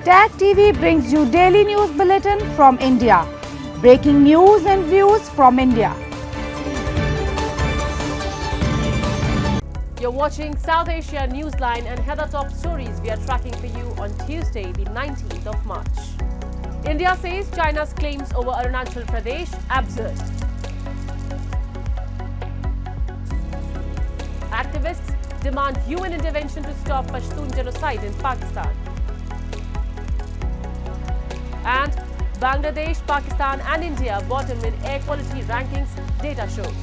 Tag TV brings you daily news bulletin from India. Breaking news and views from India. You're watching South Asia Newsline, and here are the top stories we are tracking for you on Tuesday, the 19th of March. India says China's claims over Arunachal Pradesh absurd. Activists demand UN intervention to stop Pashtun genocide in Pakistan. And Bangladesh, Pakistan and India bottom in air quality rankings, data shows.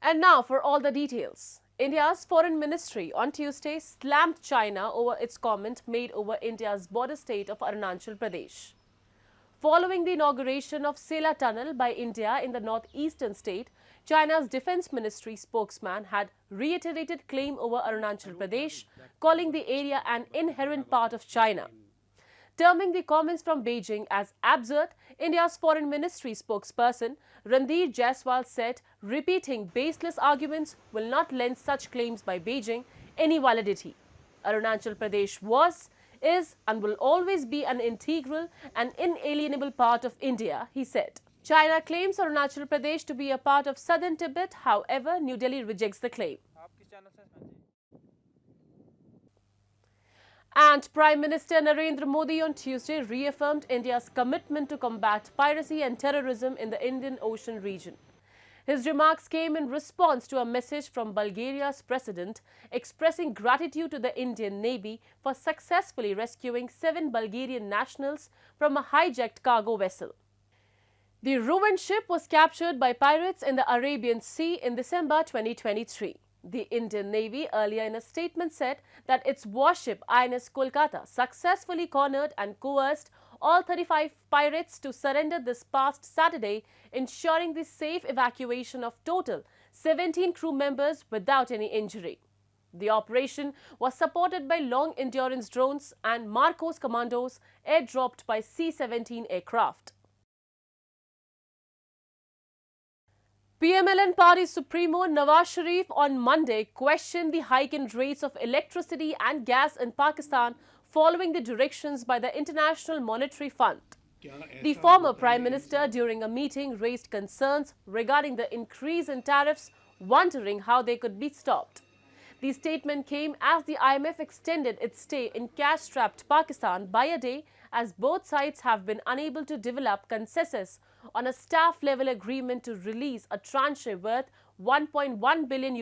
And now for all the details. India's Foreign Ministry on Tuesday slammed China over its comment made over India's border state of Arunachal Pradesh. Following the inauguration of Sela Tunnel by India in the northeastern state, China's Defense Ministry spokesman had reiterated claim over Arunachal Pradesh, calling the area an inherent part of China. Terming the comments from Beijing as absurd, India's Foreign Ministry spokesperson Randir Jaiswal said repeating baseless arguments will not lend such claims by Beijing any validity. Arunachal Pradesh was, is and will always be an integral and inalienable part of India, he said. China claims Arunachal Pradesh to be a part of southern Tibet. However, New Delhi rejects the claim. And Prime Minister Narendra Modi on Tuesday reaffirmed India's commitment to combat piracy and terrorism in the Indian Ocean region. His remarks came in response to a message from Bulgaria's president expressing gratitude to the Indian Navy for successfully rescuing 7 Bulgarian nationals from a hijacked cargo vessel. The ruined ship was captured by pirates in the Arabian Sea in December 2023. The Indian Navy earlier in a statement said that its warship INS Kolkata successfully cornered and coerced all 35 pirates to surrender this past Saturday, ensuring the safe evacuation of total 17 crew members without any injury. The operation was supported by long-endurance drones and Marcos commandos airdropped by C-17 aircraft. PMLN Party Supremo Nawaz Sharif on Monday questioned the hike in rates of electricity and gas in Pakistan following the directions by the International Monetary Fund. The former Prime Minister during a meeting raised concerns regarding the increase in tariffs, wondering how they could be stopped. The statement came as the IMF extended its stay in cash-strapped Pakistan by a day, as both sides have been unable to develop consensus on a staff-level agreement to release a tranche worth $1.1 billion.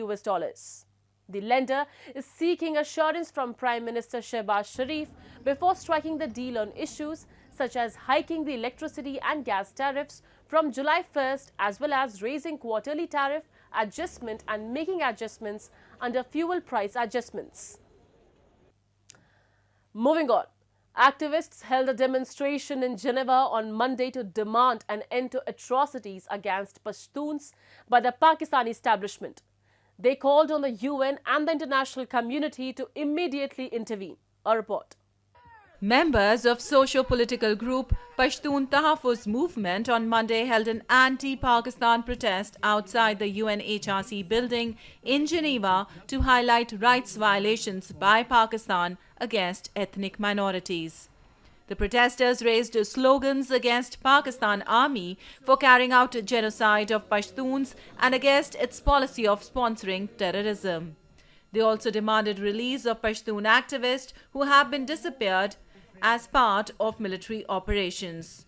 The lender is seeking assurance from Prime Minister Shehbaz Sharif before striking the deal on issues such as hiking the electricity and gas tariffs from July 1st, as well as raising quarterly tariff adjustment and making adjustments under fuel price adjustments. Moving on. Activists held a demonstration in Geneva on Monday to demand an end to atrocities against Pashtuns by the Pakistani establishment. They called on the UN and the international community to immediately intervene. A report. Members of socio-political group Pashtun Tahaffuz movement on Monday held an anti-Pakistan protest outside the UNHRC building in Geneva to highlight rights violations by Pakistan against ethnic minorities. The protesters raised slogans against Pakistan Army for carrying out genocide of Pashtuns and against its policy of sponsoring terrorism. They also demanded release of Pashtun activists who have been disappeared as part of military operations.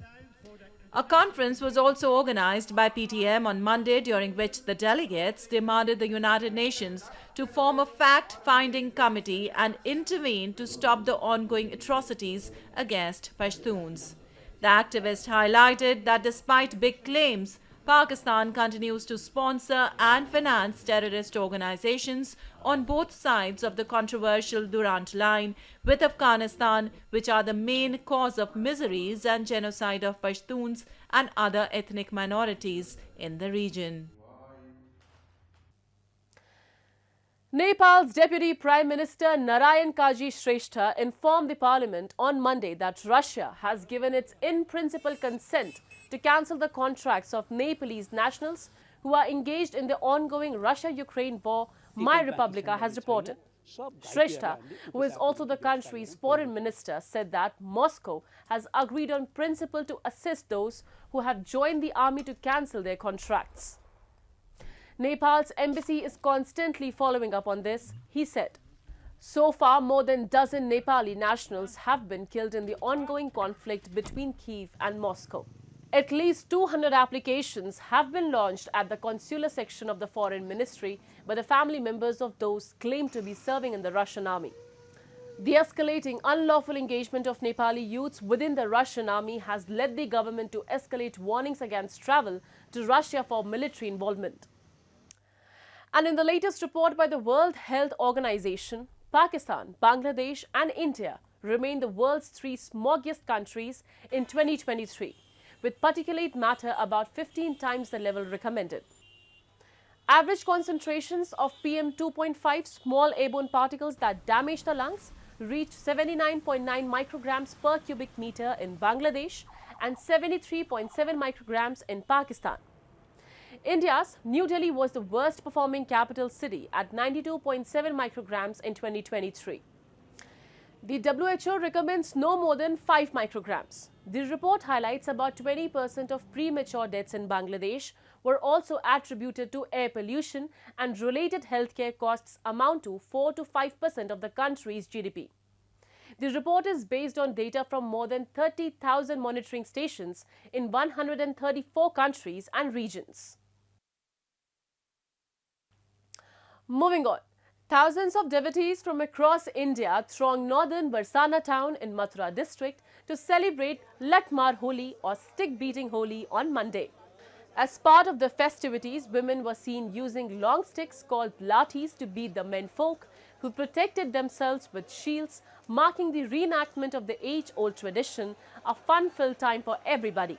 A conference was also organized by PTM on Monday, during which the delegates demanded the United Nations to form a fact-finding committee and intervene to stop the ongoing atrocities against Pashtuns. The activists highlighted that despite big claims, Pakistan continues to sponsor and finance terrorist organizations on both sides of the controversial Durand Line with Afghanistan, which are the main cause of miseries and genocide of Pashtuns and other ethnic minorities in the region. Nepal's Deputy Prime Minister Narayan Kaji Shrestha informed the parliament on Monday that Russia has given its in-principle consent to cancel the contracts of Nepalese nationals who are engaged in the ongoing Russia-Ukraine war, My Republica has reported. Shrestha, who is also the country's foreign minister, said that Moscow has agreed on principle to assist those who have joined the army to cancel their contracts. Nepal's embassy is constantly following up on this. He said, so far, more than a dozen Nepali nationals have been killed in the ongoing conflict between Kyiv and Moscow. At least 200 applications have been launched at the consular section of the Foreign Ministry by the family members of those claimed to be serving in the Russian army. The escalating unlawful engagement of Nepali youths within the Russian army has led the government to escalate warnings against travel to Russia for military involvement. And in the latest report by the World Health Organization, Pakistan, Bangladesh and India remain the world's 3 smoggiest countries in 2023, with particulate matter about 15 times the level recommended. Average concentrations of PM2.5 small airborne particles that damage the lungs reached 79.9 micrograms per cubic meter in Bangladesh and 73.7 micrograms in Pakistan. India's New Delhi was the worst performing capital city at 92.7 micrograms in 2023. The WHO recommends no more than 5 micrograms. The report highlights about 20% of premature deaths in Bangladesh were also attributed to air pollution, and related healthcare costs amount to 4 to 5% of the country's GDP. The report is based on data from more than 30,000 monitoring stations in 134 countries and regions. Moving on, thousands of devotees from across India thronged northern Barsana town in Mathura district to celebrate Latmar Holi or stick-beating Holi on Monday. As part of the festivities, women were seen using long sticks called lathis to beat the men folk, who protected themselves with shields, marking the reenactment of the age-old tradition, a fun-filled time for everybody.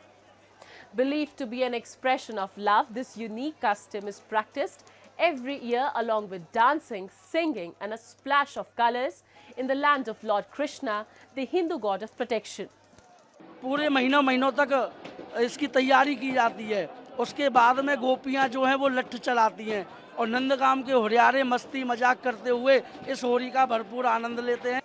Believed to be an expression of love, this unique custom is practiced every year along with dancing, singing and a splash of colors in the land of Lord Krishna, the Hindu god of protection. पूरे महीनों तक इसकी तैयारी की जाती है। उसके बाद में गोपियां जो हैं वो लट्ठ चलाती हैं और नंदगाम के होरियारे मस्ती मजाक करते हुए इस होली का भरपूर आनंद लेते हैं।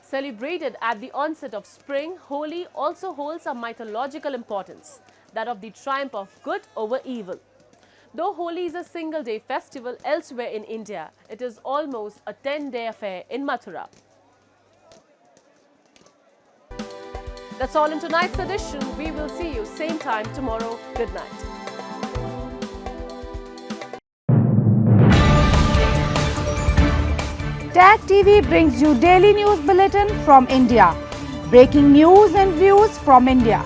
Celebrated at the onset of spring, Holi also holds a mythological importance, that of the triumph of good over evil. Though Holi is a single-day festival elsewhere in India, it is almost a 10-day affair in Mathura. That's all in tonight's edition. We will see you same time tomorrow. Good night. Tag TV brings you daily news bulletin from India. Breaking news and views from India.